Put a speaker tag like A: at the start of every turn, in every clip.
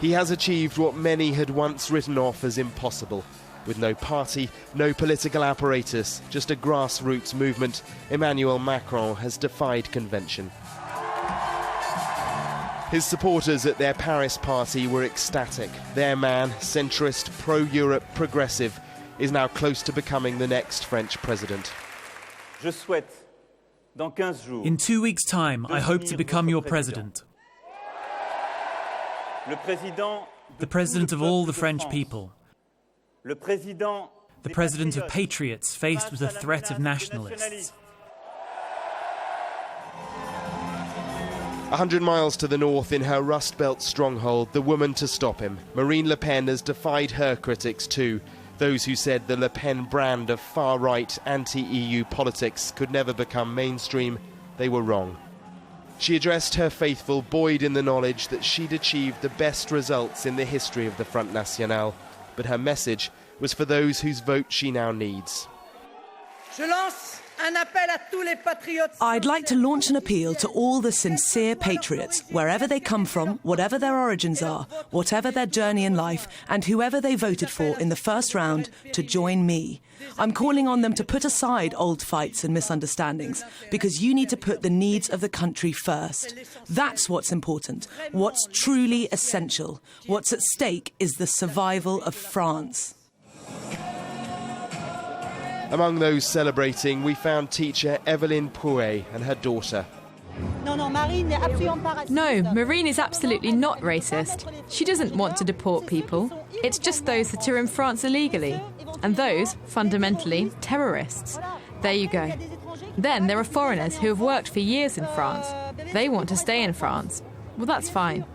A: He has achieved what many had once written off as impossible. With no party, no political apparatus, just a grassroots movement, Emmanuel Macron has defied convention. His supporters at their Paris party were ecstatic. Their man, centrist, pro-Europe, progressive, is now close to becoming the next French president.
B: In 2 weeks' time, I hope to become your president. The president of all the French people. The president of patriots faced with the threat of nationalists.
A: 100 miles to the north, in her Rust Belt stronghold, the woman to stop him, Marine Le Pen, has defied her critics too. Those who said the Le Pen brand of far-right, anti-EU politics could never become mainstream, they were wrong. She addressed her faithful, buoyed in the knowledge that she'd achieved the best results in the history of the Front National. But her message was for those whose vote she now needs.
C: I'd like to launch an appeal to all the sincere patriots, wherever they come from, whatever their origins are, whatever their journey in life, and whoever they voted for in the first round, to join me. I'm calling on them to put aside old fights and misunderstandings, because you need to put the needs of the country first. That's what's important, what's truly essential. What's at stake is the survival of France.
A: Among those celebrating, we found teacher Evelyn Pouet and her daughter.
D: No, Marine is absolutely not racist. She doesn't want to deport people. It's just those that are in France illegally. And those, fundamentally, terrorists. There you go. Then there are foreigners who have worked for years in France. They want to stay in France. Well, that's fine.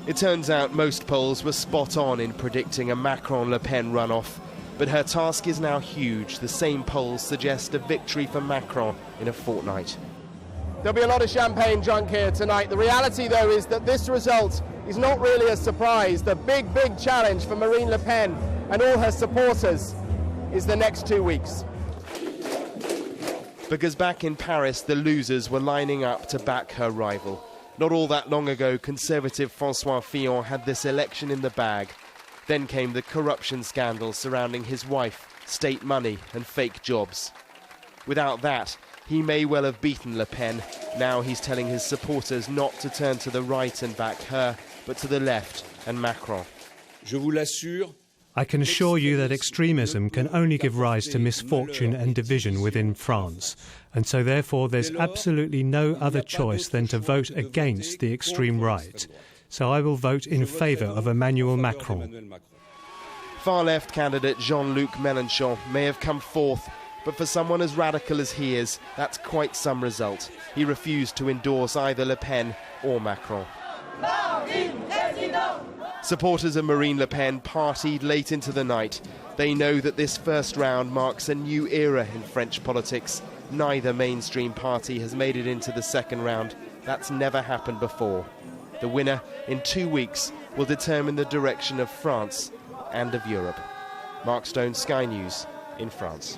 A: It turns out most polls were spot on in predicting a Macron-Le Pen runoff. But her task is now huge. The same polls suggest a victory for Macron in a fortnight.
E: There'll be a lot of champagne drunk here tonight. The reality, though, is that this result is not really a surprise. The big, big challenge for Marine Le Pen and all her supporters is the next 2 weeks.
A: Because back in Paris, the losers were lining up to back her rival. Not all that long ago, Conservative Francois Hollande had this election in the bag. Then came the corruption scandal surrounding his wife, state money and fake jobs. Without that, he may well have beaten Le Pen. Now he's telling his supporters not to turn to the right and back her, but to the left and Macron.
F: I can assure you that extremism can only give rise to misfortune and division within France. And so therefore there's absolutely no other choice than to vote against the extreme right. So I will vote in favour of Emmanuel Macron.
A: Far-left candidate Jean-Luc Mélenchon may have come fourth, but for someone as radical as he is, that's quite some result. He refused to endorse either Le Pen or Macron. Supporters of Marine Le Pen partied late into the night. They know that this first round marks a new era in French politics. Neither mainstream party has made it into the second round. That's never happened before. The winner, in 2 weeks, will determine the direction of France and of Europe. Mark Stone, Sky News, in France.